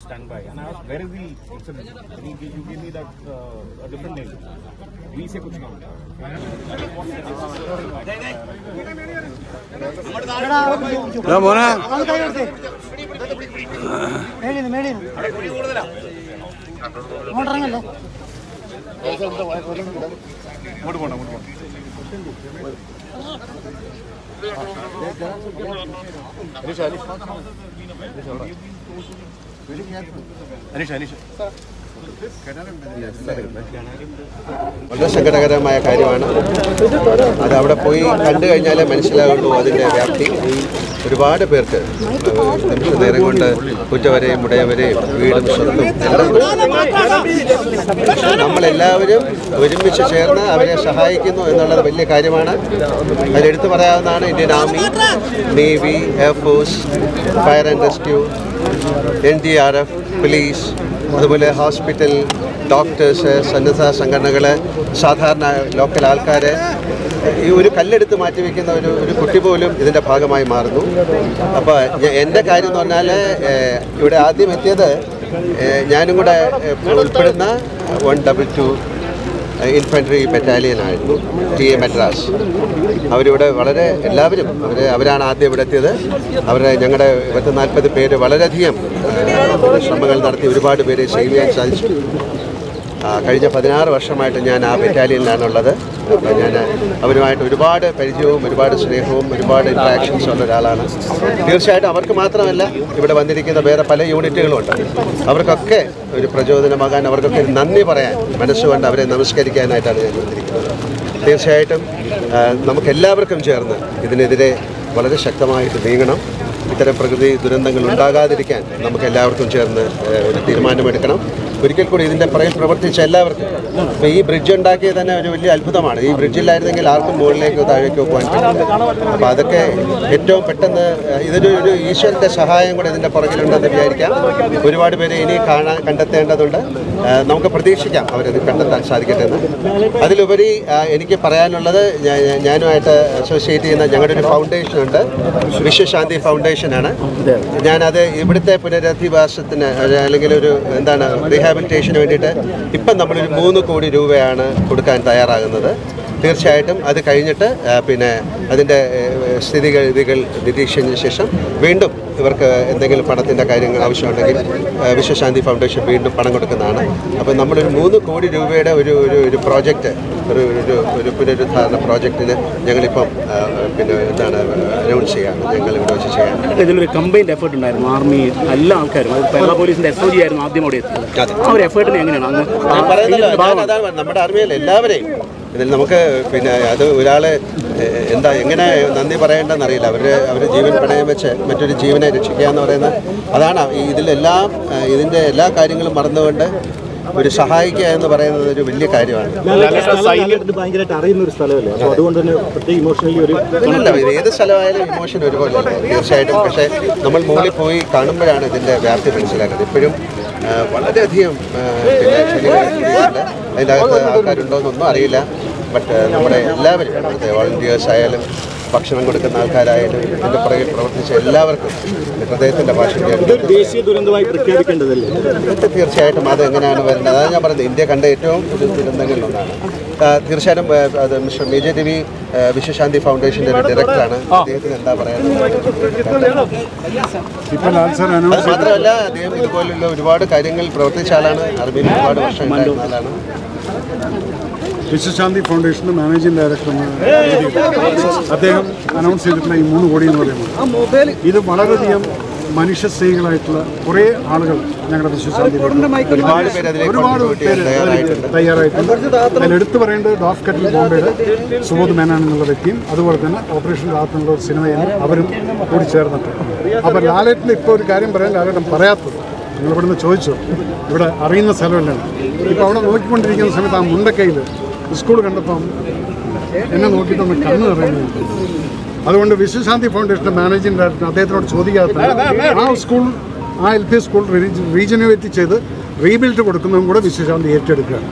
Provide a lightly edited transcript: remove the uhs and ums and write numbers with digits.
Stand by, and I asked, where is the incident? You give me that a different name. We say kuch naam. No, Mona. വളരെ സങ്കടകരമായ കാര്യമാണ്. അത് അവിടെ പോയി കണ്ടു കഴിഞ്ഞാലേ മനസ്സിലാകുള്ളൂ അതിൻ്റെ വ്യാപ്തി. ഒരുപാട് പേർക്ക് നിമിഷ നേരം കൊണ്ട് കുറ്റവരെയും മുടയവരെയും വീടും സ്വത്തും നമ്മളെല്ലാവരും ഒരുമിച്ച് ചേർന്ന് അവരെ സഹായിക്കുന്നു എന്നുള്ളത് വലിയ കാര്യമാണ്. അതിലെടുത്തു പറയാവുന്നതാണ് Indian army, navy, air force, fire and rescue, NDRF, police, അതുപോലെ ഹോസ്പിറ്റൽ, ഡോക്ടേഴ്സ്, സന്നദ്ധ സംഘടനകൾ, സാധാരണ ലോക്കൽ ആൾക്കാർ. ഈ ഒരു കല്ലെടുത്ത് മാറ്റിവെക്കുന്ന ഒരു കുട്ടി പോലും ഇതിൻ്റെ ഭാഗമായി മാറുന്നു. അപ്പോൾ എൻ്റെ കാര്യം എന്ന് പറഞ്ഞാൽ ഇവിടെ ആദ്യം എത്തിയത് ഞാനും കൂടെ ഉൾപ്പെടുന്ന 122 ഇൻഫൻട്രി ബറ്റാലിയൻ ആയിരുന്നു, TA മദ്രാസ്. അവരിവിടെ വളരെ എല്ലാവരും അവരാണ് ആദ്യം ഇവിടെ എത്തിയത്. ഞങ്ങളുടെ 40 പേര് വളരെയധികം ശ്രമങ്ങൾ നടത്തി ഒരുപാട് പേരെ സേവ് ചെയ്യാൻ സാധിച്ചു. കഴിഞ്ഞ 16 വർഷമായിട്ട് ഞാൻ ആ ബറ്റാലിയനിലാണുള്ളത്. അപ്പോൾ ഞാൻ അവരുമായിട്ട് ഒരുപാട് പരിചയവും ഒരുപാട് സ്നേഹവും ഒരുപാട് ഇൻട്രാക്ഷൻസും ഉള്ള ഒരാളാണ്. തീർച്ചയായിട്ടും അവർക്ക് മാത്രമല്ല, ഇവിടെ വന്നിരിക്കുന്ന വേറെ പല യൂണിറ്റുകളുമുണ്ട്. അവർക്കൊക്കെ ഒരു പ്രചോദനമാകാൻ, അവർക്കൊക്കെ നന്ദി പറയാൻ, മനസ്സുകൊണ്ട് അവരെ നമസ്കരിക്കാനായിട്ടാണ് ഞാൻ വന്നിരിക്കുന്നത്. തീർച്ചയായിട്ടും നമുക്കെല്ലാവർക്കും ചേർന്ന് ഇതിനെതിരെ വളരെ ശക്തമായിട്ട് നീങ്ങണം. ഇത്തരം പ്രകൃതി ദുരന്തങ്ങൾ ഉണ്ടാകാതിരിക്കാൻ നമുക്കെല്ലാവർക്കും ചേർന്ന് ഒരു തീരുമാനമെടുക്കണം. ഒരിക്കൽ കൂടി ഇതിൻ്റെ പുറകിൽ പ്രവർത്തിച്ച എല്ലാവർക്കും. ഇപ്പോൾ ഈ ബ്രിഡ്ജ് ഉണ്ടാക്കിയത് തന്നെ ഒരു വലിയ അത്ഭുതമാണ്. ഈ ബ്രിഡ്ജില്ലായിരുന്നെങ്കിൽ ആർക്കും മുകളിലേക്കോ താഴേക്കോ പോകാൻ പറ്റില്ല. അപ്പോൾ അതൊക്കെ ഏറ്റവും പെട്ടെന്ന് ഇതൊരു ഈശ്വരൻ്റെ സഹായം കൂടെ ഇതിൻ്റെ പുറകിലുണ്ടെന്ന് വിചാരിക്കാം. ഒരുപാട് പേരെ ഇനി കണ്ടെത്തേണ്ടതുണ്ട്. നമുക്ക് പ്രതീക്ഷിക്കാം അവരത് കണ്ടെത്താൻ സാധിക്കട്ടെ എന്ന്. അതിലുപരി എനിക്ക് പറയാനുള്ളത്, ഞാനുമായിട്ട് അസോസിയേറ്റ് ചെയ്യുന്ന ഞങ്ങളുടെ ഒരു ഫൗണ്ടേഷനുണ്ട്, വിശ്വശാന്തി ഫൗണ്ടേഷനാണ്. ഞാനത് ഇവിടുത്തെ പുനരധിവാസത്തിന് അല്ലെങ്കിൽ ഒരു റീഹാബിലിറ്റേഷന് വേണ്ടിയിട്ട് ഇപ്പം നമ്മളൊരു 3 കോടി രൂപയാണ് കൊടുക്കാൻ തയ്യാറാകുന്നത്. തീർച്ചയായിട്ടും അത് കഴിഞ്ഞിട്ട് പിന്നെ അതിൻ്റെ സ്ഥിതിഗതികൾ നിരീക്ഷിച്ചതിന് ശേഷം വീണ്ടും ഇവർക്ക് എന്തെങ്കിലും പണത്തിൻ്റെ കാര്യങ്ങൾ ആവശ്യമുണ്ടെങ്കിൽ വിശ്വശാന്തി ഫൗണ്ടേഷൻ വീണ്ടും പണം കൊടുക്കുന്നതാണ്. അപ്പോൾ നമ്മളൊരു 3 കോടി രൂപയുടെ ഒരു പ്രോജക്റ്റ്, ഒരു പുനരുദ്ധാരണ പ്രോജക്റ്റിന് ഞങ്ങളിപ്പം അനൗൺസ് ചെയ്യാണ്. ഞങ്ങൾ ഇവിടെ വെച്ച് ചെയ്യാൻ ഇതിലൊരു കമ്പൈൻഡ് എഫേർട്ട് ഉണ്ടായിരുന്നു. ആർമി എല്ലാ ആൾക്കാരും, കേരള പോലീസിൻ്റെ SOG ആയിരുന്നു ആദ്യം അവിടെ എത്തിയത്. ആ ഒരു എഫേർട്ടിന് എങ്ങനെയാണ് അതാണ് നമ്മുടെ ആർമിയിൽ എല്ലാവരെയും ഇതിൽ നമുക്ക് അത് ഒരാളെ എങ്ങനെ നന്ദി പറയേണ്ടതെന്നറിയില്ല. അവർ ജീവൻ പണയം വെച്ച് മറ്റൊരു ജീവനെ രക്ഷിക്കുക എന്ന് പറയുന്നത് അതാണ്. ഇതിൻ്റെ എല്ലാ കാര്യങ്ങളും മറന്നുകൊണ്ട് ഒരു സഹായിക്കുക എന്ന് പറയുന്നത് ഒരു വലിയ കാര്യമാണ്. ഇത് ഏത് സ്ഥലമായാലും ഇമോഷൻ ഒരുപോലെ തീർച്ചയായിട്ടും. പക്ഷേ നമ്മൾ മുകളിൽ പോയി കാണുമ്പോഴാണ് ഇതിൻ്റെ വ്യാപ്തി മനസ്സിലാക്കുന്നത്. ഇപ്പോഴും വളരെയധികം അതിൻ്റെ അകത്ത് ആൾക്കാരുണ്ടോയെന്നൊന്നും അറിയില്ല. ബട്ട് നമ്മുടെ എല്ലാവരും, ഇവിടുത്തെ വോളണ്ടിയേഴ്സ് ആയാലും ഭക്ഷണം കൊടുക്കുന്ന ആൾക്കാരായാലും ഇതിൻ്റെ പുറകിൽ പ്രവർത്തിച്ച എല്ലാവർക്കും ഹൃദയത്തിൻ്റെ ഭാഷ ദേശീയ ദുരന്തമായി പ്രഖ്യാപിക്കേണ്ടതല്ലേ? തീർച്ചയായിട്ടും അത് എങ്ങനെയാണ് വരുന്നത്? അതാണ് ഞാൻ പറഞ്ഞത്, ഇന്ത്യ കണ്ട ഏറ്റവും ദുരന്തങ്ങളിലൊന്നാണ്. തീർച്ചയായിട്ടും അത് മിസ്റ്റർ മേജർ രവി വിശ്വശാന്തി ഫൗണ്ടേഷൻ്റെ ഒരു ഡയറക്ടറാണ്. അദ്ദേഹത്തിന് എന്താ പറയാനുള്ളത്? അത് മാത്രമല്ല, അദ്ദേഹം ഇതുപോലുള്ള ഒരുപാട് കാര്യങ്ങളിൽ പ്രവർത്തിച്ച ആളാണ്. ആർമിയിൽ ഒരുപാട് വർഷം ഉണ്ടായിരുന്ന ആളാണ്. വിശ്വശാന്തി ഫൗണ്ടേഷൻ്റെ മാനേജിംഗ് ഡയറക്ടർ അദ്ദേഹം അനൗൺസ് ചെയ്തിട്ടുള്ള ഈ 3 കോടി എന്ന് പറയുന്നത്, ഇത് വളരെയധികം മനുഷ്യസ്നേഹികളായിട്ടുള്ള കുറേ ആളുകൾ ഞങ്ങളുടെ വിശ്വശാന്തി ഒരുപാട് പേര് തയ്യാറായിട്ടുണ്ട്. അതിലെടുത്ത് പറയേണ്ടത് ഡോഫ് കെറ്റിൽ ബോംബെയുടെ സുബോധ് മേനോൻ എന്നുള്ള വ്യക്തിയും അതുപോലെ തന്നെ ഓപ്പറേഷൻ ലാത്ത് എന്നുള്ള ഒരു സിനിമയിൽ അവരും കൂടി ചേർന്നിട്ടുണ്ട്. അപ്പോൾ ലാലേട്ടന് ഇപ്പോൾ ഒരു കാര്യം പറയാൻ ലാലേട്ടൻ പറയാത്തത്, നിങ്ങളിവിടുന്ന് ചോദിച്ചു, ഇവിടെ അറിയുന്ന സ്ഥലമല്ലാണ്. ഇപ്പോൾ അവിടെ നോക്കിക്കൊണ്ടിരിക്കുന്ന സമയത്ത് ആ മുണ്ടക്കയിൽ സ്കൂൾ കണ്ടപ്പം എന്നെ നോക്കിയിട്ടൊന്ന് കണ്ണ് നിറയുന്നുണ്ട്. അതുകൊണ്ട് വിശ്വശാന്തി ഫൗണ്ടേഷൻ്റെ മാനേജിംഗ് ഡയറക്ടർ അദ്ദേഹത്തിനോട് ചോദിക്കാത്ത ആ സ്കൂൾ, ആ LP സ്കൂൾ റീജനുവേറ്റ് ചെയ്ത് റീബിൽഡ് കൊടുക്കുന്നതും കൂടെ വിശ്വശാന്തി ഏറ്റെടുക്കുകയാണ്.